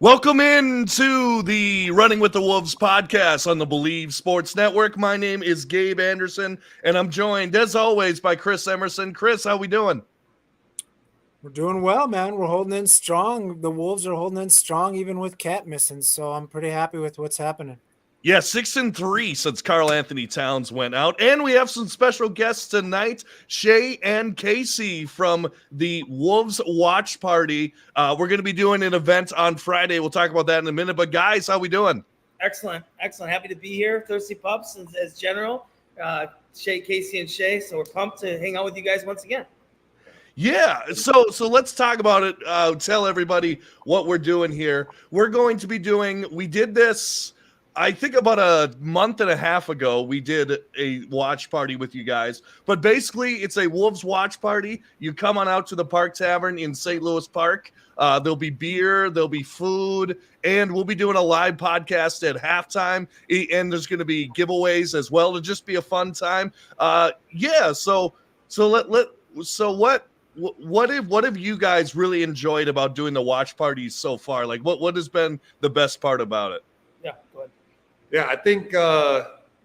Welcome in to the Running with the Wolves podcast on the Believe Sports Network. My name is Gabe Anderson, and I'm joined, as always, by Chris Emerson. Chris, how we doing? We're doing well, man. We're holding in strong. The Wolves are holding in strong, even with Cat missing. So I'm pretty happy with what's happening. Yeah, 6-3 since Karl Anthony Towns went out. And we have some special guests tonight, Shea and Casey from the Wolves Watch Party. We're going to be doing an event on Friday. We'll talk about that in a minute. But guys, how we doing? Excellent. Happy to be here. Thirsty Pups as general. Shea, Casey, and Shea. So we're pumped to hang out with you guys once again. Yeah, so let's talk about it. Tell everybody what we're doing here. We're going to be doing, we did this, I think about a month and a half ago, we did a watch party with you guys. But basically, it's a Wolves watch party. You come on out to the Park Tavern in St. Louis Park. There'll be beer, there'll be food, and we'll be doing a live podcast at halftime. And there's going to be giveaways as well to just be a fun time. What have you guys really enjoyed about doing the watch parties so far? Like, what has been the best part about it? Yeah, go ahead. Yeah, I think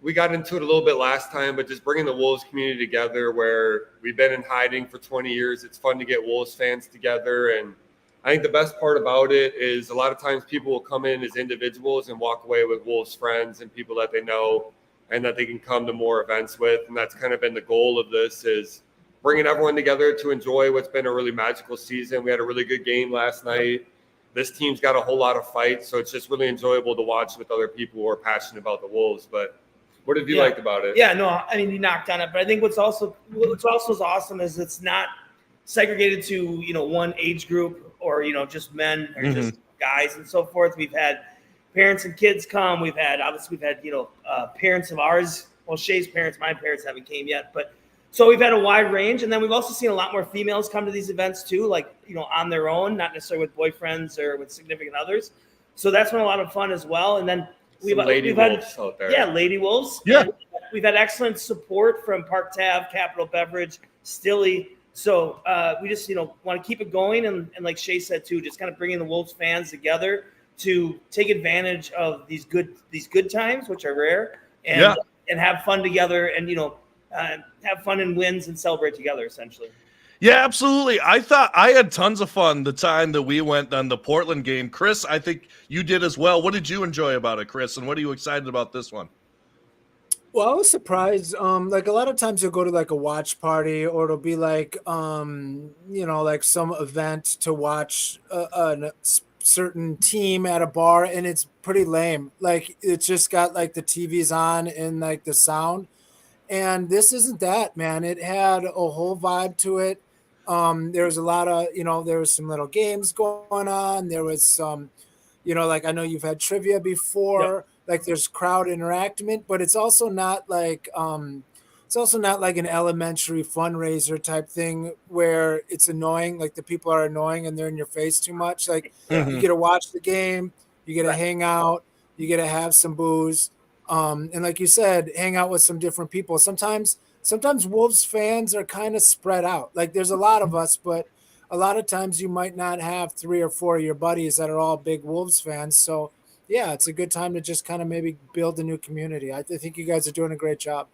we got into it a little bit last time, but just bringing the Wolves community together where we've been in hiding for 20 years. It's fun to get Wolves fans together. And I think the best part about it is a lot of times people will come in as individuals and walk away with Wolves friends and people that they know and that they can come to more events with. And that's kind of been the goal of this, is bringing everyone together to enjoy what's been a really magical season. We had a really good game last night. This team's got a whole lot of fight, so it's just really enjoyable to watch with other people who are passionate about the Wolves. But what have you liked about it? Yeah, no, I mean, you knocked on it. But I think what's also awesome is it's not segregated to, one age group or, just men or just guys and so forth. We've had parents and kids come. We've had parents of ours. Well, Shea's parents, my parents haven't came yet, but so we've had a wide range, and then we've also seen a lot more females come to these events too, like, on their own, not necessarily with boyfriends or with significant others. So that's been a lot of fun as well. And then we've had wolves out there. Yeah, lady wolves. Yeah. And we've had excellent support from Park Tav, Capital Beverage, Stilly. So we just, want to keep it going. And like Shea said too, just kind of bringing the Wolves fans together to take advantage of these good times, which are rare, and have fun together and, have fun and wins and celebrate together, essentially. Yeah, absolutely. I thought I had tons of fun the time that we went on the Portland game. Chris, I think you did as well. What did you enjoy about it, Chris? And what are you excited about this one? Well, I was surprised. Like a lot of times you'll go to like a watch party, or it'll be like, like some event to watch a certain team at a bar, and it's pretty lame. Like it's just got like the TVs on and like the sound. And this isn't that, man. It had a whole vibe to it. There was a lot of, there was some little games going on. There was some, like I know you've had trivia before. Yep. Like there's crowd interactment, but it's also not like an elementary fundraiser type thing where it's annoying. Like the people are annoying and they're in your face too much. Like you get to watch the game, you get to hang out, you get to have some booze. And like you said, hang out with some different people. Sometimes Wolves fans are kind of spread out. Like there's a lot of us, but a lot of times you might not have 3 or 4 of your buddies that are all big Wolves fans. So yeah, it's a good time to just kind of maybe build a new community. I think you guys are doing a great job.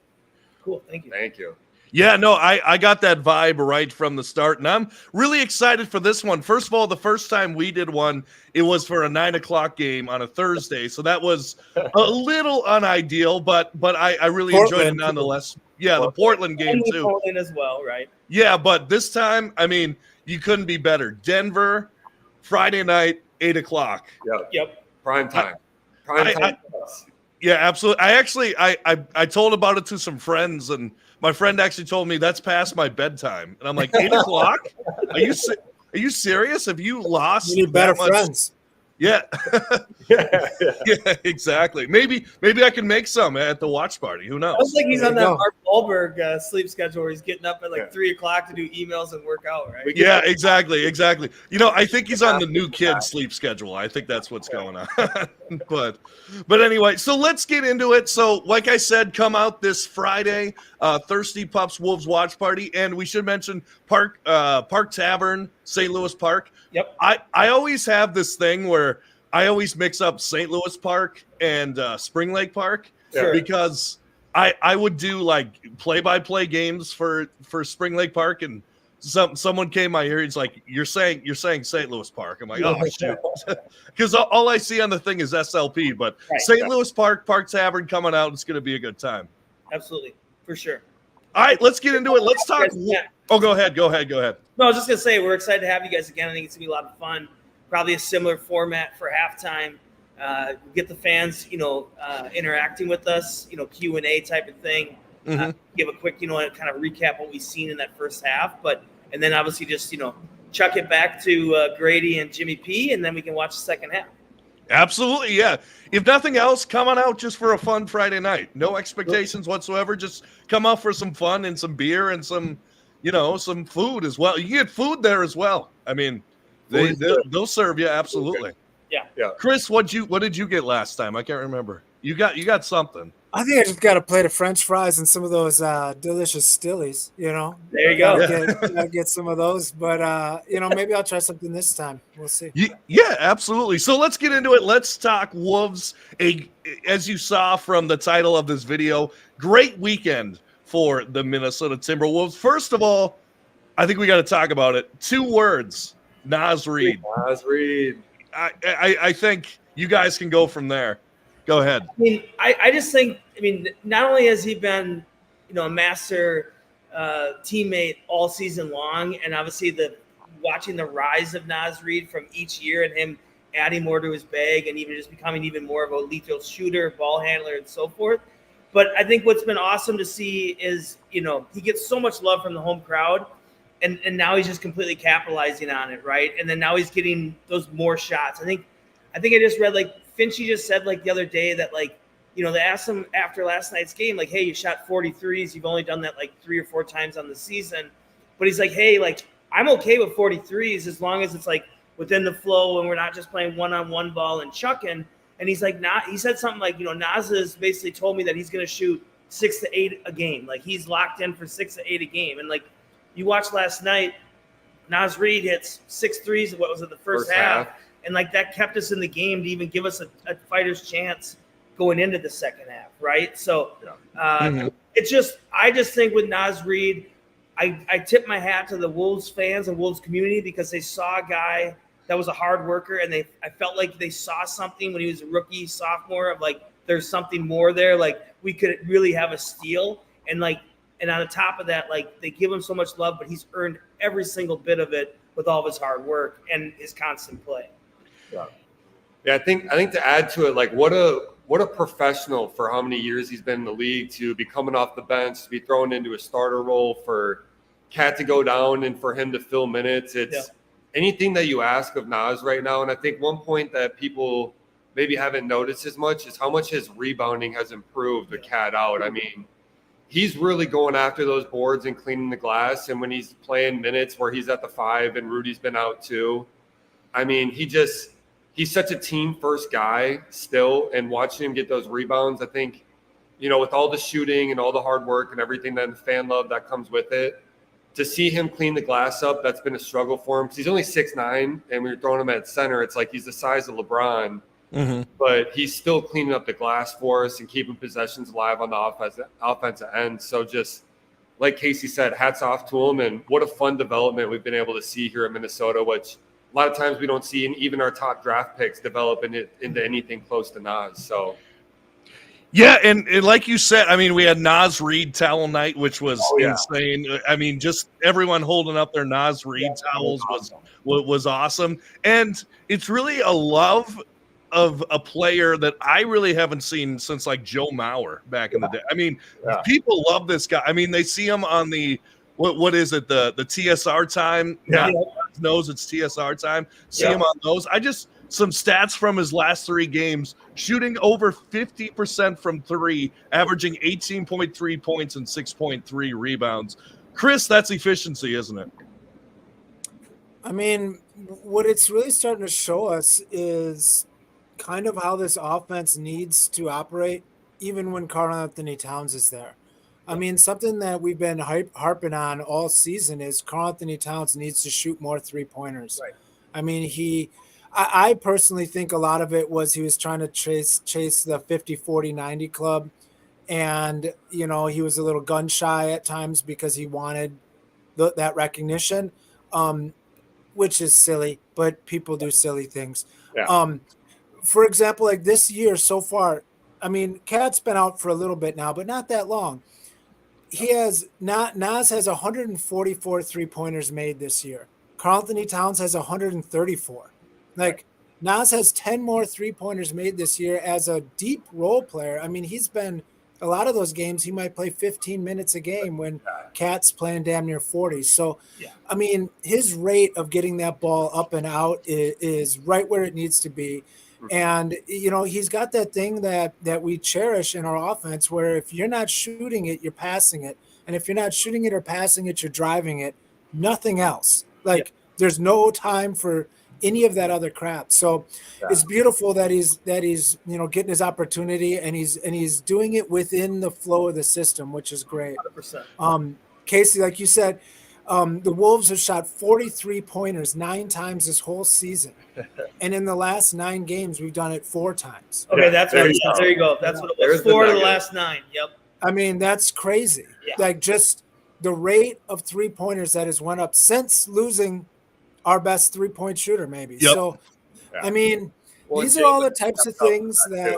Cool. Thank you. Thank you. Yeah, no, I got that vibe right from the start, and I'm really excited for this one. First of all, the first time we did one, it was for a 9:00 game on a Thursday, so that was a little unideal, but I really enjoyed it nonetheless. Yeah, the Portland game too. Portland as well, right? Yeah, but this time, I mean, you couldn't be better. Denver, Friday night, 8:00. Yep. Prime time. Yeah, absolutely. I told about it to some friends, and my friend actually told me that's past my bedtime, and I'm like, 8:00? Are you serious? Have you lost? You need better friends. Yeah. Yeah, exactly. Maybe I can make some at the watch party. Who knows? I was like he's on that Mark Wahlberg sleep schedule where he's getting up at like 3:00 to do emails and work out, right? Yeah, exactly. I think he's on the new kid sleep schedule. I think that's what's going on. But anyway, so let's get into it. So like I said, come out this Friday, Thirsty Pups Wolves Watch Party, and we should mention Park Tavern, St. Louis Park. Yep. I always have this thing where I always mix up St. Louis Park and Spring Lake Park Sure. because I would do like play-by-play games for Spring Lake Park, and someone came my ear. He's like, "You're saying St. Louis Park." I'm like, "Oh shoot," because all I see on the thing is SLP. But Right. St. Louis Park Tavern coming out. It's going to be a good time. Absolutely, for sure. All right, let's get into it. Let's talk. Yeah. Oh, go ahead. No, I was just gonna say we're excited to have you guys again. I think it's gonna be a lot of fun. Probably a similar format for halftime. Get the fans, interacting with us. Q&A type of thing. Give a quick, kind of recap what we've seen in that first half, and then obviously just chuck it back to Grady and Jimmy P, and then we can watch the second half. Absolutely, yeah. If nothing else, come on out just for a fun Friday night. No expectations whatsoever. Just come out for some fun and some beer and some food as well. You get food there as well. I mean, they'll serve you absolutely. Yeah. Chris, what did you get last time? I can't remember. You got something. I think I just got a plate of French fries and some of those delicious Stillies. There you go. Gotta get some of those, but maybe I'll try something this time. We'll see. Yeah, absolutely. So let's get into it. Let's talk Wolves. As you saw from the title of this video, great weekend for the Minnesota Timberwolves. First of all, I think we got to talk about it. 2 words: Naz Reid. I think you guys can go from there. Go ahead. I just think, not only has he been, a master teammate all season long, and obviously watching the rise of Naz Reid from each year and him adding more to his bag and even just becoming even more of a lethal shooter, ball handler, and so forth. But I think what's been awesome to see is, he gets so much love from the home crowd, and now he's just completely capitalizing on it, right? And then now he's getting those more shots. I think I just read, Finchy just said, the other day that, they asked him after last night's game, hey, you shot 43s. You've only done that 3 or 4 times on the season. But he's like, hey, I'm okay with 43s as long as it's within the flow and we're not just playing one-on-one ball and chucking. And he's like, he said something Naz has basically told me that he's going to shoot 6 to 8 a game. He's locked in for 6 to 8 a game. And you watched last night, Naz Reid hits 6 threes. What was it, the first half? And that kept us in the game to even give us a fighter's chance going into the second half, right? So it's just, I just think with Naz Reid, I tip my hat to the Wolves fans and Wolves community because they saw a guy that was a hard worker, and I felt like they saw something when he was a rookie, sophomore, of there's something more there. We could really have a steal, and on the top of that, they give him so much love, but he's earned every single bit of it with all of his hard work and his constant play. Yeah, I think to add to it, what a professional for how many years he's been in the league, to be coming off the bench, to be thrown into a starter role, for Cat to go down and for him to fill minutes. It's anything that you ask of Naz right now. And I think one point that people maybe haven't noticed as much is how much his rebounding has improved with Cat out. He's really going after those boards and cleaning the glass. And when he's playing minutes where he's at the 5 and Rudy's been out too, he's such a team-first guy still, and watching him get those rebounds, I think, with all the shooting and all the hard work and everything that the fan love that comes with it, to see him clean the glass up, that's been a struggle for him because he's only 6'9", and when you're throwing him at center, it's like he's the size of LeBron, but he's still cleaning up the glass for us and keeping possessions alive on the offensive end. So just like Casey said, hats off to him, and what a fun development we've been able to see here in Minnesota, which a lot of times we don't see even our top draft picks developing it into anything close to Naz. So, yeah, and like you said, we had Naz Reid towel night, which was insane. Just everyone holding up their Naz Reid towels was awesome. And it's really a love of a player that I really haven't seen since Joe Mauer back in the day. People love this guy. They see him on the what is it, the TSR time? Yeah. Knows it's TSR time. See him on those. Some stats from his last 3 games: shooting over 50% from 3, averaging 18.3 points and 6.3 rebounds. Chris, that's efficiency, isn't it? What it's really starting to show us is kind of how this offense needs to operate, even when Karl-Anthony Towns is there. Something that we've been harping on all season is Karl-Anthony Towns needs to shoot more 3-pointers. Right. I personally think a lot of it was he was trying to chase the 50-40-90 club. And, you know, he was a little gun shy at times because he wanted that recognition, which is silly, but people do silly things. Yeah. For example, like this year so far, I mean, Cat's been out for a little bit now, but not that long. Nas has 144 3-pointers made this year. Karl Anthony Towns has 134. Like, Nas has 10 more 3-pointers made this year as a deep role player. I mean, he's been a lot of those games, he might play 15 minutes a game when Cat's playing damn near 40. So, I mean, his rate of getting that ball up and out is right where it needs to be. And, you know, he's got that thing that we cherish in our offense where if you're not shooting it, you're passing it. And if you're not shooting it or passing it, you're driving it. Nothing else. Like, there's no time for any of that other crap. So it's beautiful that he's you know, getting his opportunity and he's doing it within the flow of the system, which is great. 100%. Casey, like you said, the Wolves have shot 43 pointers 9 times this whole season. And in the last 9 games, we've done it 4 times. Okay, that's there you go. That's what it was. 4 of the last 9. Yep. I mean, that's crazy. Yeah. Like, just the rate of 3-pointers that has went up since losing our best 3-point shooter, maybe. Yep. So, I mean, these are all the types of things that,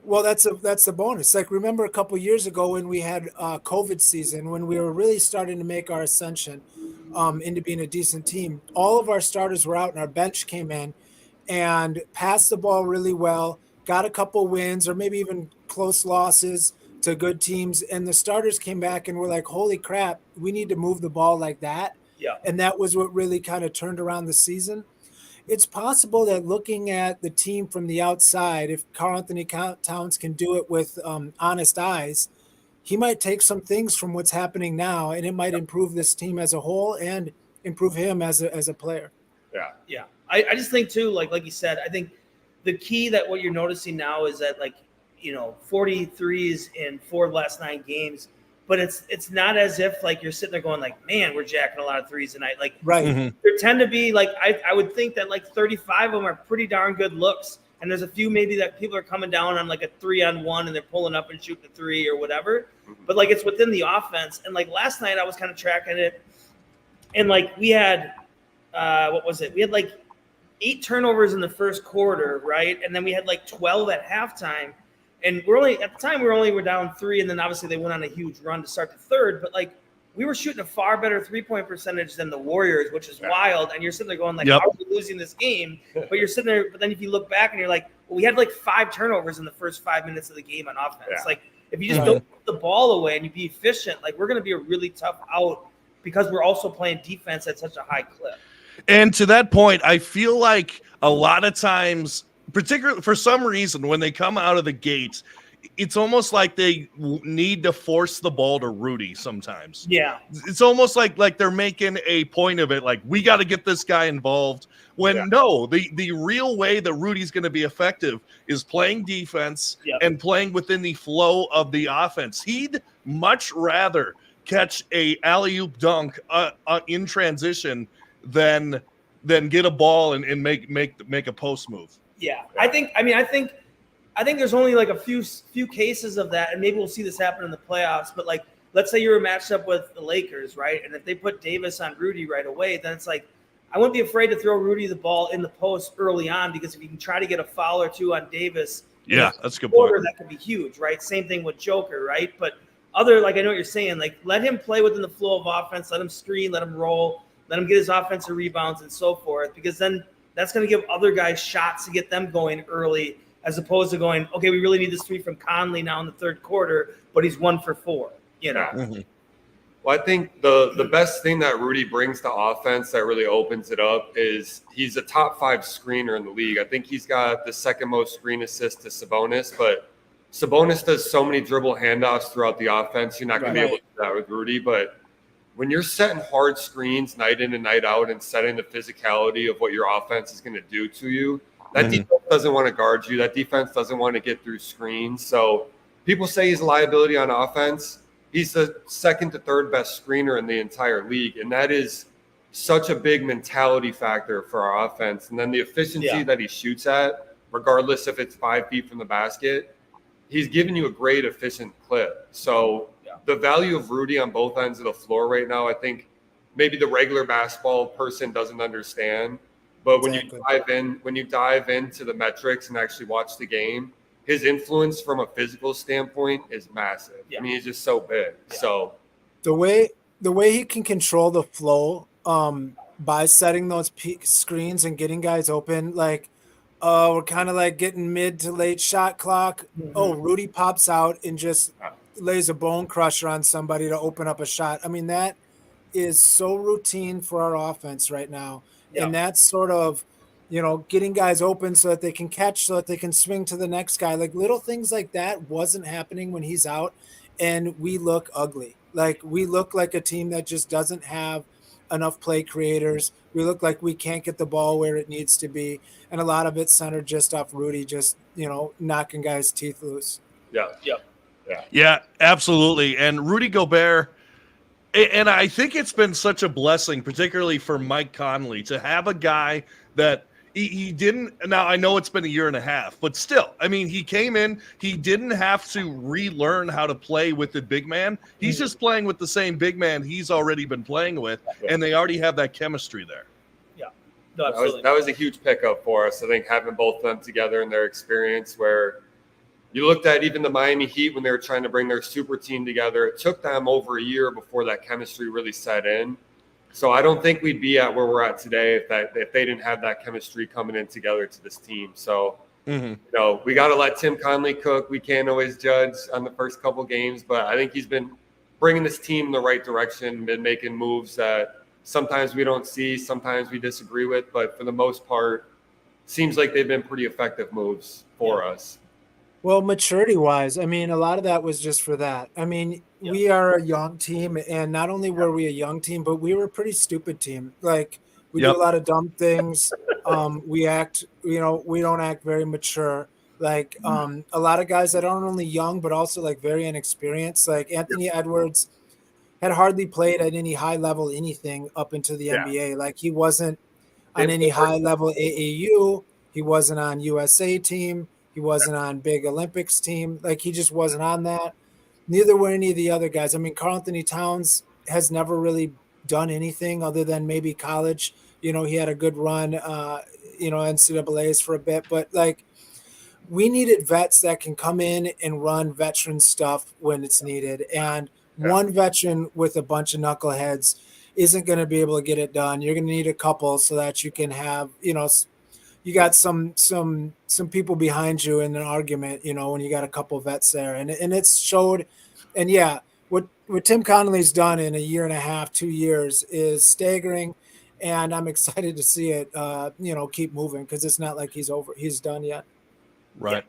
well, that's the bonus. Like, remember a couple years ago when we had COVID season, when we were really starting to make our ascension into being a decent team, all of our starters were out and our bench came in and passed the ball really well, got a couple wins or maybe even close losses to good teams. And the starters came back and were like, holy crap, we need to move the ball like that. Yeah. And that was what really kind of turned around the season. It's possible that looking at the team from the outside, if Karl Anthony Towns can do it with honest eyes, he might take some things from what's happening now, and it might improve this team as a whole and improve him as a player. Yeah. I just think too, like you said, I think the key that what you're noticing now is that, like, you know, 43s in 4 of the last 9 games. But it's not as if, like, you're sitting there going, like, man, we're jacking a lot of threes tonight. Like, right. There tend to be, like, I would think that, like, 35 of them are pretty darn good looks. And there's a few maybe that people are coming down on, like, a 3-on-1 and they're pulling up and shooting a 3 or whatever. But, like, it's within the offense. And, like, last night I was kind of tracking it. And, like, we had, what was it? We had, like, 8 turnovers in the first quarter, right? And then we had, like, 12 at halftime. And at the time we were down 3, and then obviously they went on a huge run to start the third. But, like, we were shooting a far better 3-point percentage than the Warriors, which is wild. And you're sitting there going, like, how are we losing this game? But you're sitting there. But then if you look back and you're like, well, we had like 5 turnovers in the first 5 minutes of the game on offense. Yeah. Like, if you just don't put the ball away and you be efficient, like, we're going to be a really tough out because we're also playing defense at such a high clip. And to that point, I feel like a lot of times, particularly for some reason, when they come out of the gates, it's almost like they need to force the ball to Rudy sometimes. Yeah. It's almost like they're making a point of it, like, we got to get this guy involved. When no, the real way that Rudy's going to be effective is playing defense and playing within the flow of the offense. He'd much rather catch a alley-oop dunk in transition than get a ball and make a post move. Yeah. I think there's only like a few cases of that, and maybe we'll see this happen in the playoffs. But, like, let's say you were matched up with the Lakers, right? And if they put Davis on Rudy right away, then it's like, I wouldn't be afraid to throw Rudy the ball in the post early on, because if you can try to get a foul or 2 on Davis, that's a good point. That could be huge, right? Same thing with Joker, right? But like, I know what you're saying, like, let him play within the flow of offense, let him screen, let him roll, let him get his offensive rebounds and so forth, because then that's going to give other guys shots to get them going early, as opposed to going, okay, we really need this 3 from Conley now in the third quarter, but he's 1 for 4, you know? Mm-hmm. Well, I think the best thing that Rudy brings to offense that really opens it up is he's a top 5 screener in the league. I think he's got the second most screen assists to Sabonis, but Sabonis does so many dribble handoffs throughout the offense. You're not going to be able to do that with Rudy, but when you're setting hard screens night in and night out and setting the physicality of what your offense is going to do to you, that defense doesn't want to guard you. That defense doesn't want to get through screens. So people say he's a liability on offense. He's the second to third best screener in the entire league, and that is such a big mentality factor for our offense. And then the efficiency that he shoots at, regardless if it's 5 feet from the basket, he's giving you a great efficient clip. So the value of Rudy on both ends of the floor right now, I think maybe the regular basketball person doesn't understand. But when you dive into the metrics and actually watch the game, his influence from a physical standpoint is massive. I mean, he's just so big. So the way he can control the flow by setting those peak screens and getting guys open, like we're kind of like getting mid to late shot clock. Oh, Rudy pops out and just lays a bone crusher on somebody to open up a shot. I mean, that is so routine for our offense right now. And that's sort of, getting guys open so that they can catch, so that they can swing to the next guy. Like little things like that wasn't happening when he's out, and we look ugly. Like we look like a team that just doesn't have enough play creators. We look like we can't get the ball where it needs to be. And a lot of it's centered just off Rudy, just, knocking guys' teeth loose. Yeah, absolutely. And Rudy Gobert, and I think it's been such a blessing, particularly for Mike Conley, to have a guy that he didn't. Now, I know it's been a year and a half, but still, I mean, he came in, he didn't have to relearn how to play with the big man. He's just playing with the same big man he's already been playing with, and they already have that chemistry there. Yeah, no, absolutely. That was a huge pickup for us. I think having both of them together in their experience, where you looked at even the Miami Heat when they were trying to bring their super team together, it took them over a year before that chemistry really set in. So I don't think we'd be at where we're at today if they didn't have that chemistry coming in together to this team. So, we got to let Tim Conley cook. We can't always judge on the first couple games, but I think he's been bringing this team in the right direction, been making moves that sometimes we don't see, sometimes we disagree with, but for the most part, seems like they've been pretty effective moves for us. Well, maturity-wise, I mean, a lot of that was just for that. I mean, we are a young team, and not only were we a young team, but we were a pretty stupid team. Like, we do a lot of dumb things. We don't act very mature. Like, a lot of guys that aren't only young, but also, like, very inexperienced. Like, Anthony Edwards had hardly played at any high level anything up into the NBA. Like, he wasn't on any high-level AAU. He wasn't on USA team. He wasn't on big Olympics team. Like, he just wasn't on that. Neither were any of the other guys. I mean, Karl Anthony Towns has never really done anything other than maybe college. He had a good run, NCAAs for a bit. But, like, we needed vets that can come in and run veteran stuff when it's needed. And one veteran with a bunch of knuckleheads isn't going to be able to get it done. You're going to need a couple so that you can have, you got some people behind you in an argument, when you got a couple vets there, and it's showed. And what Tim Connolly's done in a year and a half, 2 years is staggering, and I'm excited to see it, keep moving, because it's not like he's done yet. Right.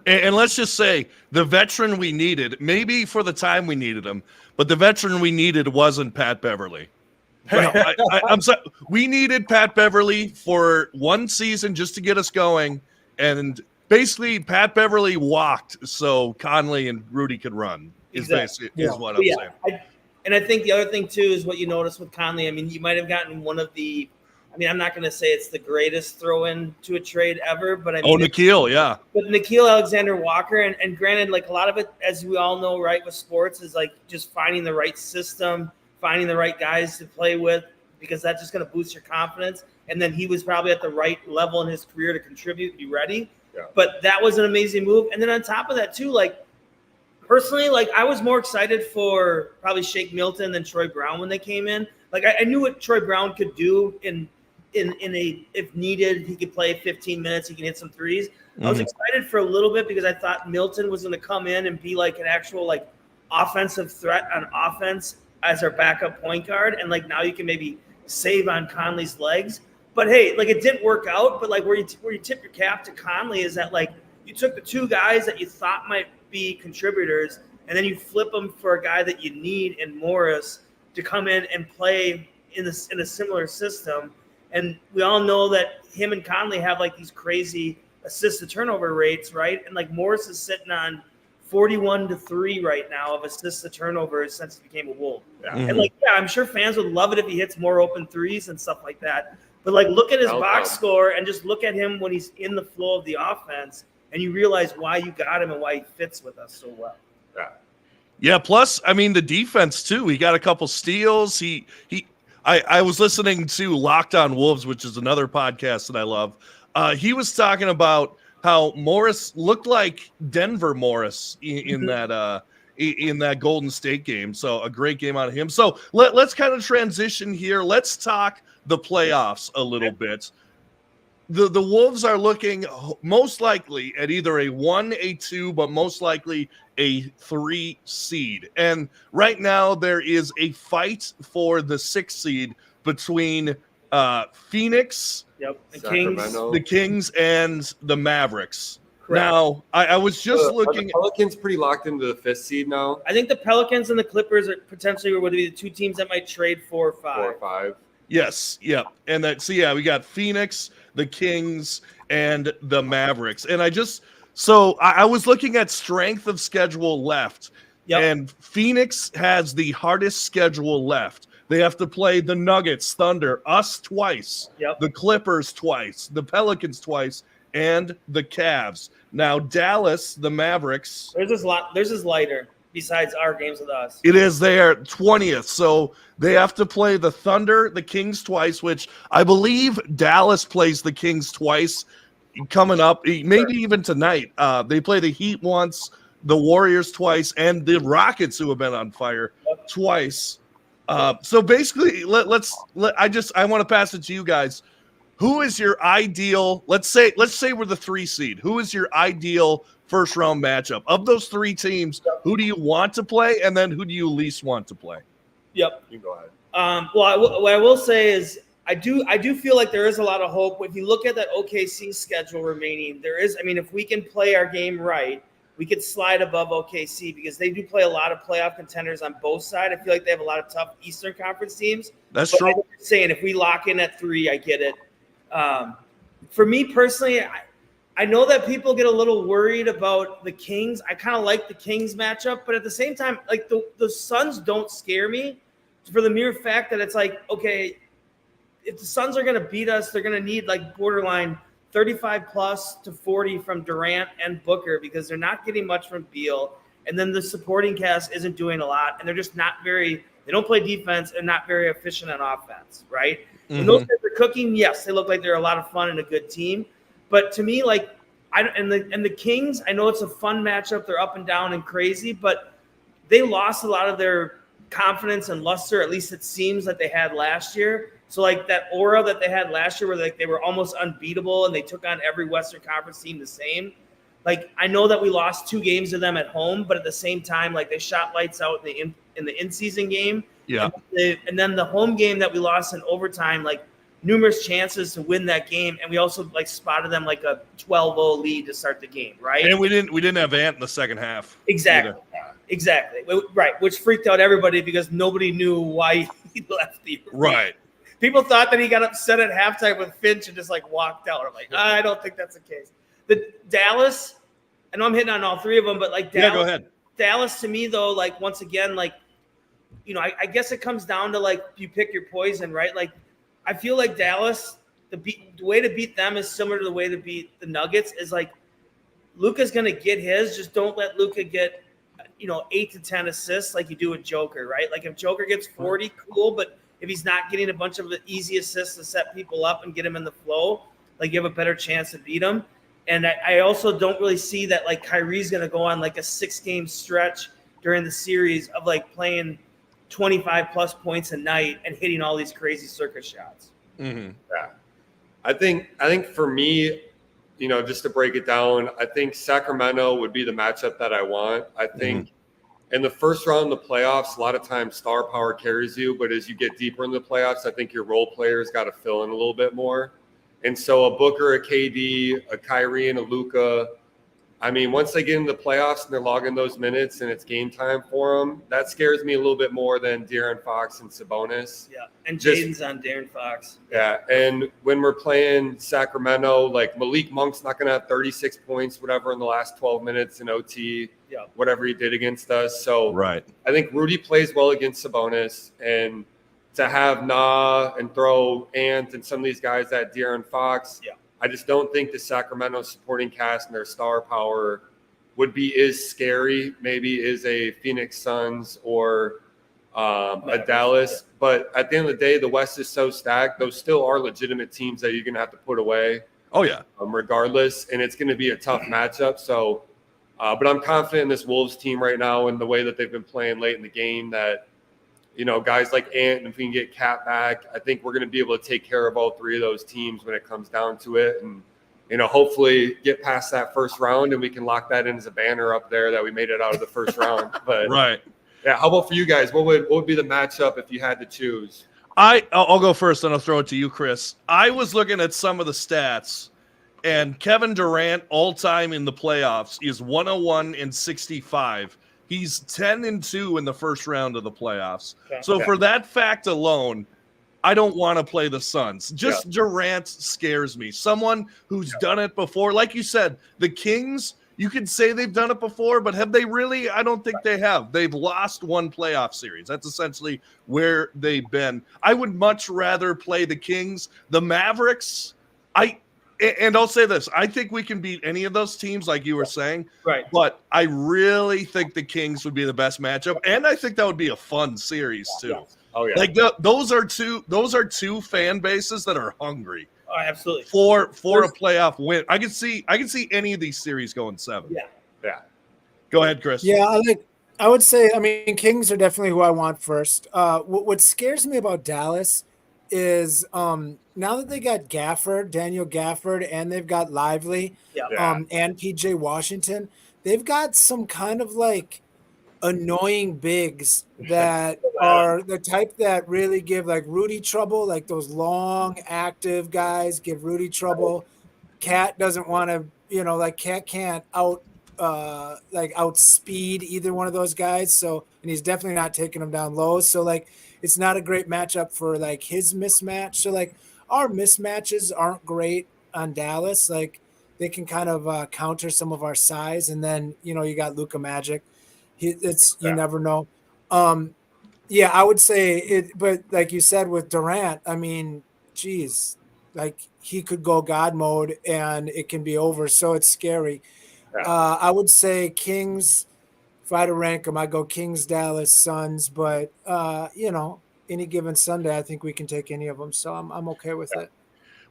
And let's just say the veteran we needed, maybe for the time we needed him, but the veteran we needed wasn't Pat Beverly. I'm sorry. We needed Pat Beverly for one season just to get us going, and basically Pat Beverly walked so Conley and Rudy could run. Is what I'm saying. And I think the other thing too is what you notice with Conley. I mean, you might have gotten one of the. I mean, I'm not going to say it's the greatest throw-in to a trade ever, but I mean, Nickeil, yeah. But Nickeil Alexander-Walker, and granted, like a lot of it, as we all know, right, with sports, is like just finding the right system, finding the right guys to play with, because that's just going to boost your confidence. And then he was probably at the right level in his career to contribute, be ready. Yeah. But that was an amazing move. And then on top of that too, like personally, like I was more excited for probably Shake Milton than Troy Brown when they came in. Like I knew what Troy Brown could do in a, if needed, he could play 15 minutes, he can hit some threes. I was excited for a little bit because I thought Milton was going to come in and be like an actual like offensive threat on offense as our backup point guard. And like now you can maybe save on Conley's legs. But hey, like it didn't work out. But like where you tip your cap to Conley is that like you took the two guys that you thought might be contributors, and then you flip them for a guy that you need in Morris to come in and play in a similar system. And we all know that him and Conley have like these crazy assist to turnover rates, right? And like Morris is sitting on 41-3 right now of assists to turnovers since he became a Wolf. Yeah. And I'm sure fans would love it if he hits more open threes and stuff like that. But look at his box score and just look at him when he's in the flow of the offense, and you realize why you got him and why he fits with us so well. Yeah. Plus, I mean, the defense too. He got a couple steals. I was listening to Locked On Wolves, which is another podcast that I love. He was talking about how Morris looked like Denver Morris in that Golden State game. So a great game out of him. So let's kind of transition here. Let's talk the playoffs a little bit. The Wolves are looking most likely at either a 1, a 2, but most likely a 3 seed. And right now there is a fight for the 6 seed between Phoenix, the Kings, and the Mavericks. Correct. Now, I was just looking. Are the Pelicans pretty locked into the 5th seed now? I think the Pelicans and the Clippers are potentially would be the 2 teams that might trade 4 or 5. 4 or 5. Yes, yep. And we got Phoenix, the Kings, and the Mavericks. And I was looking at strength of schedule left. Yep. And Phoenix has the hardest schedule left. They have to play the Nuggets, Thunder, us twice, the Clippers twice, the Pelicans twice, and the Cavs. Now, Dallas, the Mavericks. There's this lighter besides our games with us. It is their 20th. So they have to play the Thunder, the Kings twice, which I believe Dallas plays the Kings twice coming up, maybe even tonight. They play the Heat once, the Warriors twice, and the Rockets, who have been on fire, twice. So basically, I want to pass it to you guys. Who is your ideal? Let's say we're the 3 seed. Who is your ideal first round matchup of those 3 teams? Who do you want to play, and then who do you least want to play? Yep. You go ahead. What I will say is I do feel like there is a lot of hope. If you look at that OKC schedule remaining, there is. I mean, if we can play our game right, we could slide above OKC because they do play a lot of playoff contenders on both sides. I feel like they have a lot of tough Eastern Conference teams. That's true. I'm saying if we lock in at 3, I get it. For me personally, I know that people get a little worried about the Kings. I kind of like the Kings matchup, but at the same time, like the Suns don't scare me for the mere fact that it's like, okay, if the Suns are going to beat us, they're going to need like borderline 35 plus to 40 from Durant and Booker because they're not getting much from Beal. And then the supporting cast isn't doing a lot. And they're just they don't play defense and not very efficient on offense, right? Mm-hmm. When those guys are cooking, yes, they look like they're a lot of fun and a good team. But to me, like, the Kings, I know it's a fun matchup. They're up and down and crazy, but they lost a lot of their confidence and luster, at least it seems that they had last year. So, like, that aura that they had last year where, like, they were almost unbeatable and they took on every Western Conference team the same. Like, I know that we lost 2 games to them at home, but at the same time, like, they shot lights out in the in-season game. Yeah. And then the home game that we lost in overtime, like, numerous chances to win that game, and we also like spotted them like a 12-0 lead to start the game, right? And we didn't have Ant in the second half. Exactly. Right, which freaked out everybody because nobody knew why he left the arena. Right. People thought that he got upset at halftime with Finch and just like walked out. I'm like, I don't think that's the case. The Dallas, I know I'm hitting on all 3 of them, but like Dallas, go ahead. Dallas to me though, like once again, like, you know, I guess it comes down to like you pick your poison, right? Like I feel like Dallas, the way to beat them is similar to the way to beat the Nuggets is like Luka's going to get his. Just don't let Luka get, 8 to 10 assists like you do with Joker, right? Like if Joker gets 40, cool. But if he's not getting a bunch of easy assists to set people up and get him in the flow, like you have a better chance to beat him. And I also don't really see that like Kyrie's going to go on like a 6-game stretch during the series of like playing 25 plus points a night and hitting all these crazy circus shots. Mm-hmm. Yeah. I think for me, just to break it down, I think Sacramento would be the matchup that I want. I think in the first round of the playoffs, a lot of times star power carries you, but as you get deeper in the playoffs, I think your role players got to fill in a little bit more. And so a Booker, a KD, a Kyrie, and a Luka, I mean, once they get into the playoffs and they're logging those minutes and it's game time for them, that scares me a little bit more than De'Aaron Fox and Sabonis. Yeah, and Jaden's on De'Aaron Fox. Yeah, and when we're playing Sacramento, like Malik Monk's not going to have 36 points, whatever, in the last 12 minutes in OT. whatever he did against us. So Right. I think Rudy plays well against Sabonis, and to have Nah and throw Ant and some of these guys at De'Aaron Fox, I just don't think the Sacramento supporting cast and their star power would be as scary maybe as a Phoenix Suns or a Dallas. But at the end of the day, the West is so stacked. Those still are legitimate teams that you're going to have to put away. Oh, yeah. Regardless. And it's going to be a tough matchup. So, but I'm confident in this Wolves team right now and the way that they've been playing late in the game that, guys like Ant, and if we can get Cat back, I think we're going to be able to take care of all three of those teams when it comes down to it. And, hopefully get past that first round and we can lock that in as a banner up there that we made it out of the first round. But right. Yeah. How about for you guys? What would be the matchup if you had to choose? I'll go first, and I'll throw it to you, Chris. I was looking at some of the stats, and Kevin Durant, all time in the playoffs, is 101-65. He's 10-2 in the first round of the playoffs. Okay. So for that fact alone, I don't want to play the Suns. Just Durant scares me. Someone who's done it before, like you said, the Kings. You could say they've done it before, but have they really? I don't think they have. They've lost one playoff series. That's essentially where they've been. I would much rather play the Kings. The Mavericks, and I'll say this. I think we can beat any of those teams, like you were saying. Right. But I really think the Kings would be the best matchup, and I think that would be a fun series, too. Yeah. Oh, yeah. Like those are two fan bases that are hungry. Oh, absolutely. For a playoff win. I can see any of these series going 7. Yeah. Go ahead, Chris. Yeah, I would say, Kings are definitely who I want first. What scares me about Dallas is now that they got Daniel Gafford, and they've got Lively, and PJ Washington, they've got some kind of like annoying bigs that are the type that really give like Rudy trouble, like those long active guys give Rudy trouble. Cat doesn't want to, Cat can't outspeed either one of those guys. So, and he's definitely not taking them down low. So like, it's not a great matchup for like his mismatch. So like our mismatches aren't great on Dallas. Like they can kind of counter some of our size. And then, you got Luka Magic. You never know. I would say it, but like you said with Durant, like he could go God mode and it can be over. So it's scary. Yeah. I would say Kings. If I had to rank them, I'd go Kings, Dallas, Suns. But any given Sunday, I think we can take any of them. So I'm okay with it.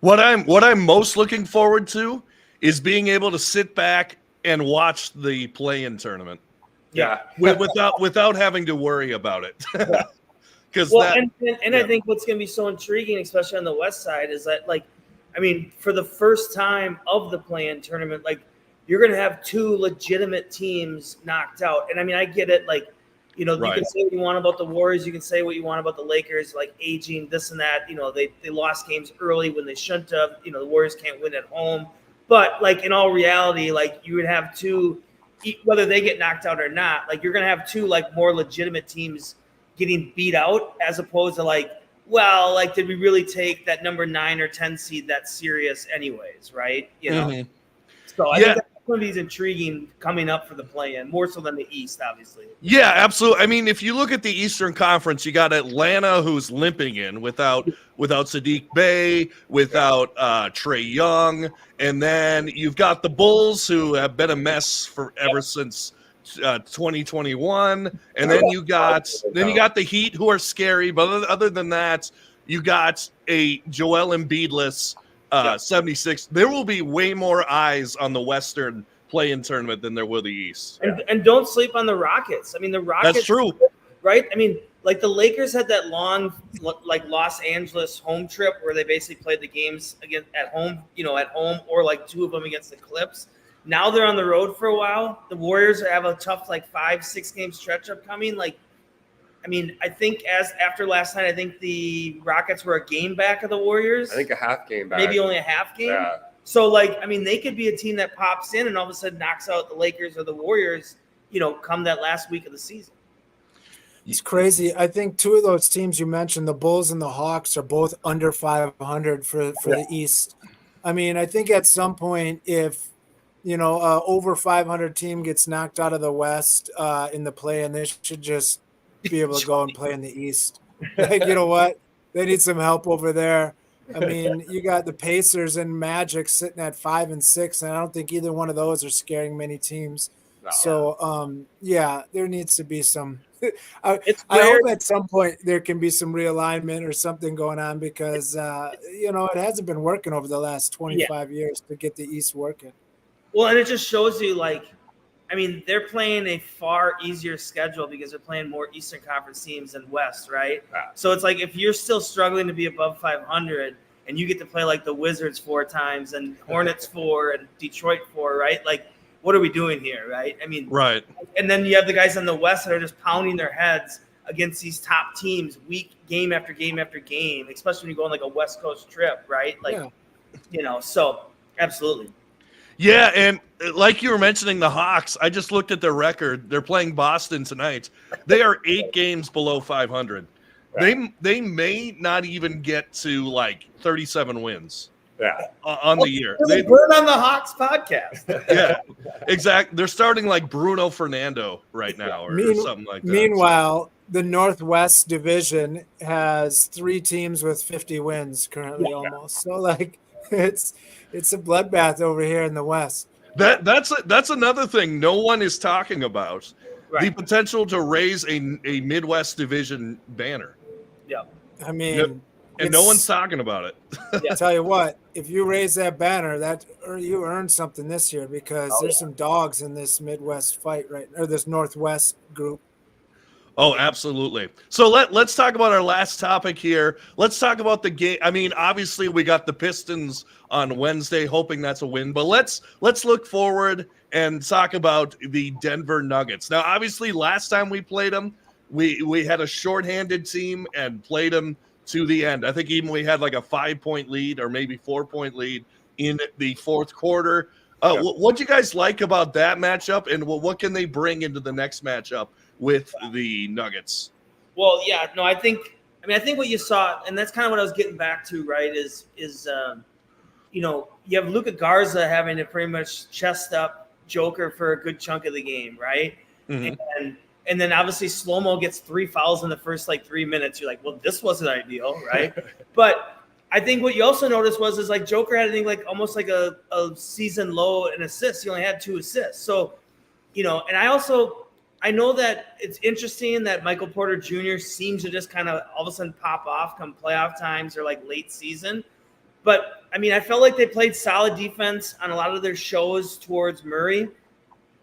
What I'm most looking forward to is being able to sit back and watch the play-in tournament. Yeah, without having to worry about it. Because I think what's going to be so intriguing, especially on the West side, is that for the first time of the play-in tournament, like you're going to have two legitimate teams knocked out. And I get it, you can say what you want about the Warriors, you can say what you want about the Lakers, like aging, this and that. They lost games early when they shouldn't have. The Warriors can't win at home, but in all reality, you would have two. Whether they get knocked out or not, you're going to have two more legitimate teams getting beat out, as opposed to did we really take that number 9 or 10 seed that serious anyways, right? So I think that's one of these intriguing coming up for the play-in, more so than the East, obviously. Yeah, absolutely. If you look at the Eastern Conference, you got Atlanta, who's limping in without Sadiq Bey, without Trae Young, and then you've got the Bulls, who have been a mess ever since 2021, and then you got the Heat, who are scary. But other than that, you got a Joel Embiid-less 76. There will be way more eyes on the Western play-in tournament than there will the East. And don't sleep on the Rockets. The Rockets. That's true. Right? The Lakers had that long, Los Angeles home trip where they basically played the games again at home, or two of them against the Clips. Now they're on the road for a while. The Warriors have a tough 5-6 game stretch upcoming. I think after last night, I think the Rockets were a game back of the Warriors. I think a half game back. Maybe only a half game. Yeah. So they could be a team that pops in and all of a sudden knocks out the Lakers or the Warriors, come that last week of the season. It's crazy. I think two of those teams you mentioned, the Bulls and the Hawks, are both under 500 for the East. I think at some point, if over 500 team gets knocked out of the West in the play, and they should just be able to go and play in the East. Like, you know what? They need some help over there. I mean, you got the Pacers and Magic sitting at 5 and 6, and I don't think either one of those are scaring many teams. No. So, there needs to be some. I rare. hope at some point there can be some realignment or something going on because, it hasn't been working over the last 25 years to get the East working. Well, and it just shows you, they're playing a far easier schedule because they're playing more Eastern Conference teams than West, right? Yeah. So it's like if you're still struggling to be above 500 and you get to play like the Wizards 4 times and Hornets 4 and Detroit 4, right? Like, what are we doing here, right? I mean, right. And then you have the guys in the West that are just pounding their heads against these top teams game after game after game, especially when you go on like a West Coast trip, right? Like, so absolutely. Yeah, and like you were mentioning the Hawks, I just looked at their record. They're playing Boston tonight. They are 8 games below 500. Right. They may not even get to like 37 wins. Yeah. On the year. They burn on the Hawks podcast. Yeah, exactly. They're starting like Bruno Fernando right now or something like that. Meanwhile, the Northwest Division has 3 teams with 50 wins currently almost. So, like, it's a bloodbath over here in the West. That's another thing no one is talking about. Right. The potential to raise a Midwest Division banner. Yeah. I mean, and no one's talking about it. I tell you what, if you raise that banner, you earned something this year because there's some dogs in this Midwest fight or this Northwest group. Oh, absolutely. So let's talk about our last topic here. Let's talk about the game. I mean, obviously we got the Pistons on Wednesday, hoping that's a win. But let's look forward and talk about the Denver Nuggets. Now, obviously, last time we played them, we had a shorthanded team and played them to the end. I think even we had like a 5-point lead or maybe 4-point lead in the fourth quarter. What do you guys like about that matchup, and what can they bring into the next matchup with the Nuggets? Well, yeah, no, I think what you saw, and that's kind of what I was getting back to, right, is you have Luka Garza having to pretty much chest up Joker for a good chunk of the game, right? Mm-hmm. And then obviously Slow-Mo gets 3 fouls in the first 3 minutes. You're like, well, this wasn't ideal, right? But I think what you also noticed is like Joker had, I think, like almost like a season low in assists. He only had 2 assists. So, and I know that it's interesting that Michael Porter Jr. seems to just kind of all of a sudden pop off come playoff times or like late season. But, I mean, I felt like they played solid defense on a lot of their shows towards Murray.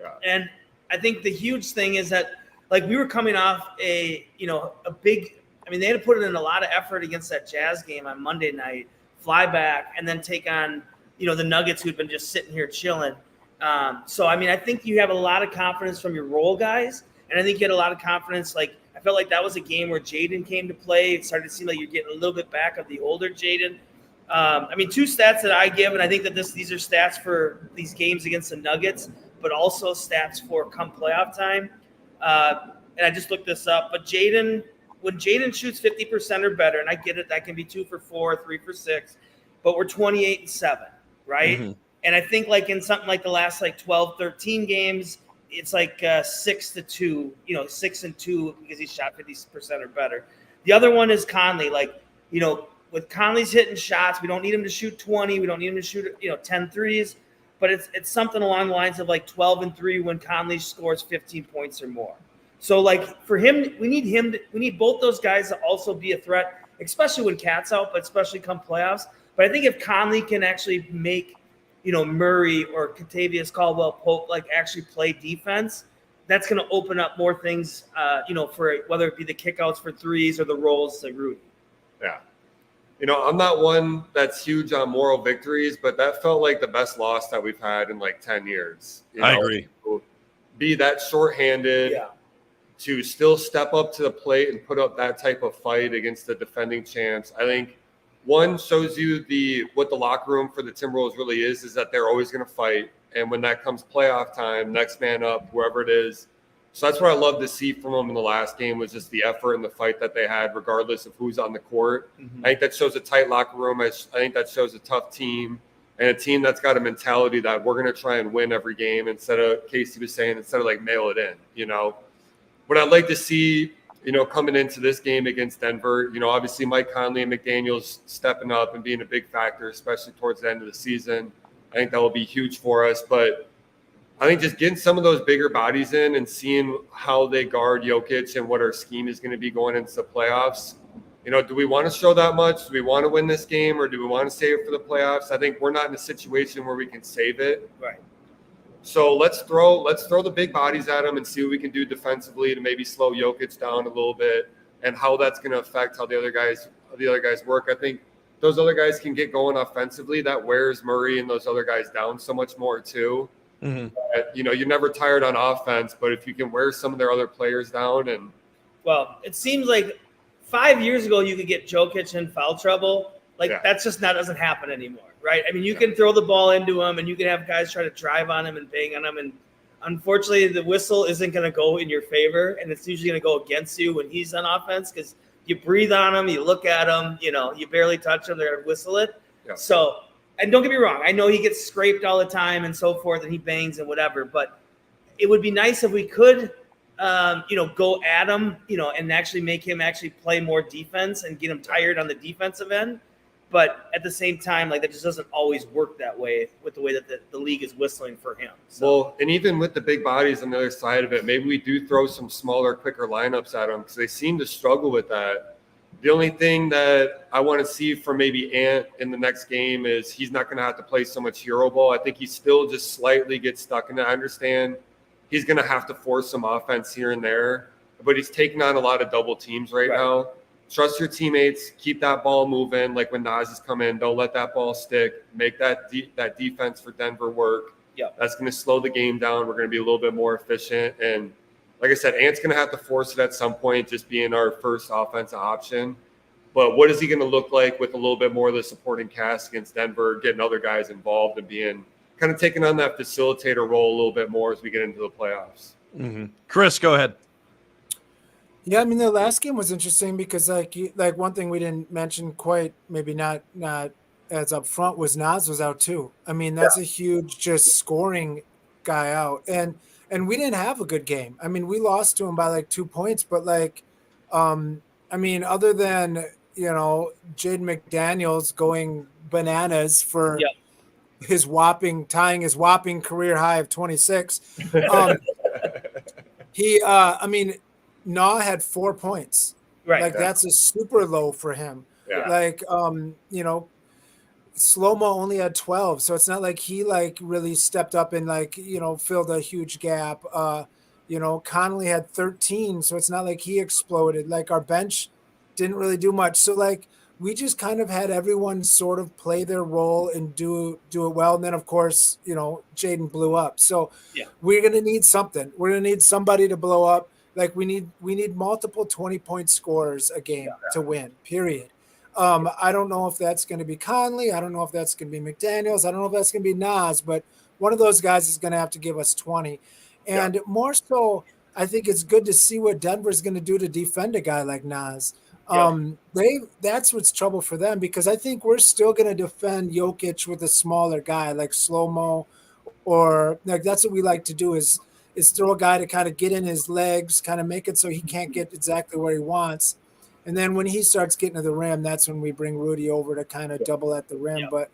Yeah. And I think the huge thing is that, like, we were coming off a big – I mean, they had to put in a lot of effort against that Jazz game on Monday night, fly back, and then take on, the Nuggets who'd been just sitting here chilling. So, I mean, I think you have a lot of confidence from your role guys, and I think you had a lot of confidence. Like, I felt like that was a game where Jaden came to play. It started to seem like you're getting a little bit back of the older Jaden. I mean, 2 stats that I give, and I think that these are stats for these games against the Nuggets, but also stats for come playoff time. And I just looked this up, but when Jaden shoots 50% or better, and I get it, that can be 2 for 4, 3 for 6, but we're 28-7, right? Mm-hmm. And I think like in something like the last 12, 13 games, it's like 6-2, 6-2 because he shot 50% or better. The other one is Conley. With Conley's hitting shots, we don't need him to shoot 20. We don't need him to shoot 10 threes, but it's something along the lines of 12-3 when Conley scores 15 points or more. So for him, we need both those guys to also be a threat, especially when Cat's out, but especially come playoffs. But I think if Conley can actually make Murray or Kentavious Caldwell-Pope actually play defense, that's going to open up more things, for whether it be the kickouts for threes or the rolls to Rudy. Yeah. I'm not one that's huge on moral victories, but that felt like the best loss that we've had in 10 years. I agree. Be that shorthanded to still step up to the plate and put up that type of fight against the defending champs. I think one shows you what the locker room for the Timberwolves really is that they're always going to fight. And when that comes playoff time, next man up, whoever it is. So that's what I love to see from them in the last game was just the effort and the fight that they had, regardless of who's on the court. Mm-hmm. I think that shows a tight locker room. I think that shows a tough team. and a team that's got a mentality that we're going to try and win every game instead of, Casey was saying, instead of like mail it in, you know. What I'd like to see, you know, coming into this game against Denver, you know, obviously Mike Conley and McDaniels stepping up and being a big factor, especially towards the end of the season. I think that will be huge for us. But I think just getting some of those bigger bodies in and seeing how they guard Jokic and what our scheme is going to be going into the playoffs. You know, do we want to show that much? Do we want to win this game, or do we want to save it for the playoffs? I think we're not in a situation where we can save it. Right. So let's throw the big bodies at them and see what we can do defensively to maybe slow Jokic down a little bit, and how that's going to affect how the other guys work. I think those other guys can get going offensively. That wears Murray and those other guys down so much more too. Mm-hmm. You know, you're never tired on offense, but if you can wear some of their other players down, and well, it seems like 5 years ago you could get Jokic in foul trouble. That's just doesn't happen anymore, right? I mean, you can throw the ball into him, and you can have guys try to drive on him and bang on him, and unfortunately, the whistle isn't going to go in your favor, and it's usually going to go against you when he's on offense because you breathe on him, you look at him, you know, you barely touch him, they're going to whistle it. Yeah. So, and don't get me wrong, I know he gets scraped all the time and so forth, and he bangs and whatever, but it would be nice if we could, you know, go at him, you know, and actually make him actually play more defense and get him tired on the defensive end. But at the same time, like, that just doesn't always work that way with the way that the league is whistling for him. So. Well, and even with the big bodies on the other side of it, maybe we do throw some smaller, quicker lineups at them because they seem to struggle with that. The only thing that I want to see from maybe Ant in the next game is he's not going to have to play so much hero ball. I think he still just slightly gets stuck in it. I understand he's going to have to force some offense here and there, but he's taking on a lot of double teams right now. Trust your teammates. Keep that ball moving. Like when Nas has come in, don't let that ball stick. Make that defense for Denver work. Yeah, that's going to slow the game down. We're going to be a little bit more efficient. And like I said, Ant's going to have to force it at some point, just being our first offensive option. But what is he going to look like with a little bit more of the supporting cast against Denver, getting other guys involved and being kind of taking on that facilitator role a little bit more as we get into the playoffs? Mm-hmm. Chris, go ahead. Yeah, I mean, the last game was interesting because like one thing we didn't mention quite, maybe not as up front, was Nas was out too. I mean, that's a huge just scoring guy out, and we didn't have a good game. I mean, we lost to him by like 2 points, but like, I mean, other than, you know, Jaden McDaniels going bananas for tying his whopping career high of 26, I mean, Nah had 4 points. Right. Like that's a super low for him. Yeah. Like, you know, Slow-Mo only had 12. So it's not like he like really stepped up and like, you know, filled a huge gap. You know, Conley had 13. So it's not like he exploded. Like our bench didn't really do much. So like we just kind of had everyone sort of play their role and do it well. And then of course, you know, Jaden blew up. So we're going to need something. We're going to need somebody to blow up. Like we need multiple 20-point scorers a game to win, period. I don't know if that's going to be Conley. I don't know if that's going to be McDaniels. I don't know if that's going to be Nas, but one of those guys is going to have to give us 20. And more so, I think it's good to see what Denver's going to do to defend a guy like Nas. That's what's trouble for them, because I think we're still going to defend Jokic with a smaller guy like Slow-Mo, or like that's what we like to do is throw a guy to kind of get in his legs, kind of make it so he can't get exactly where he wants. And then when he starts getting to the rim, that's when we bring Rudy over to kind of double at the rim. But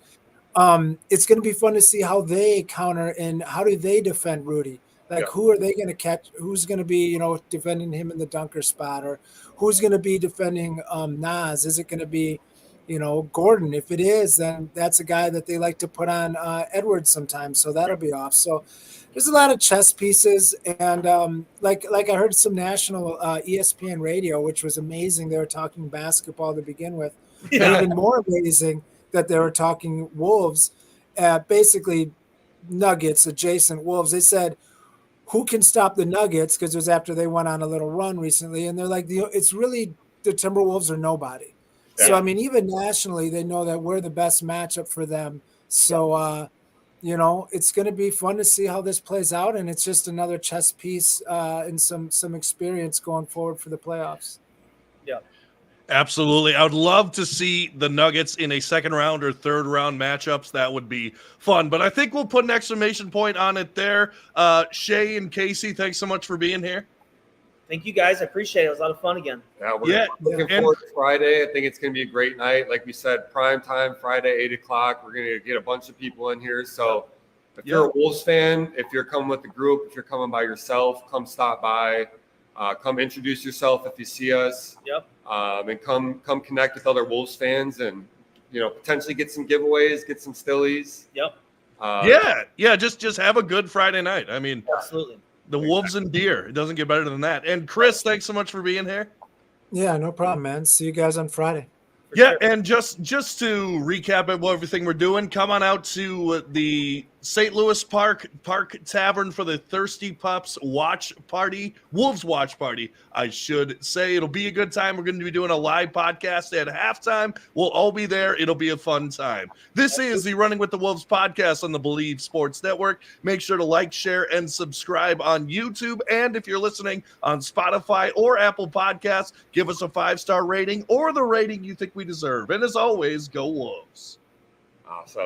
it's going to be fun to see how they counter and how do they defend Rudy. Like who are they going to catch? Who's going to be, you know, defending him in the dunker spot, or who's going to be defending Nas? Is it going to be, you know, Gordon? If it is, then that's a guy that they like to put on Edwards sometimes. So that'll be off. So there's a lot of chess pieces, and like I heard some national ESPN radio, which was amazing. They were talking basketball to begin with. Yeah. Even more amazing that they were talking Wolves, basically Nuggets adjacent Wolves. They said, who can stop the Nuggets? Because it was after they went on a little run recently, and they're like, it's really the Timberwolves or nobody. Yeah. So I mean, even nationally, they know that we're the best matchup for them. So. You know, it's going to be fun to see how this plays out, and it's just another chess piece and some experience going forward for the playoffs. Yeah. Absolutely. I would love to see the Nuggets in a second round or third round matchups. That would be fun. But I think we'll put an exclamation point on it there. Shea and Casey, thanks so much for being here. Thank you guys. I appreciate it. It was a lot of fun again. Yeah, we're looking forward to Friday. I think it's going to be a great night. Like we said, prime time, Friday, 8 o'clock. We're going to get a bunch of people in here. So if you're a Wolves fan, if you're coming with the group, if you're coming by yourself, come stop by. Come introduce yourself if you see us. Yep. And come connect with other Wolves fans and, potentially get some giveaways, get some stillies. Yep. Just have a good Friday night. I mean, absolutely. The Wolves and beer. It doesn't get better than that. And Chris, thanks so much for being here. Yeah, no problem, man. See you guys on Friday. Sure. And just to recap everything we're doing, come on out to the St. Louis Park Tavern for the Thirsty Pups Wolves watch party, I should say. It'll be a good time. We're going to be doing a live podcast at halftime. We'll all be there. It'll be a fun time. This is the Running with the Wolves podcast on the Believe Sports Network. Make sure to like, share, and subscribe on YouTube. And if you're listening on Spotify or Apple Podcasts, give us a 5-star rating or the rating you think we deserve. And as always, go Wolves. Awesome.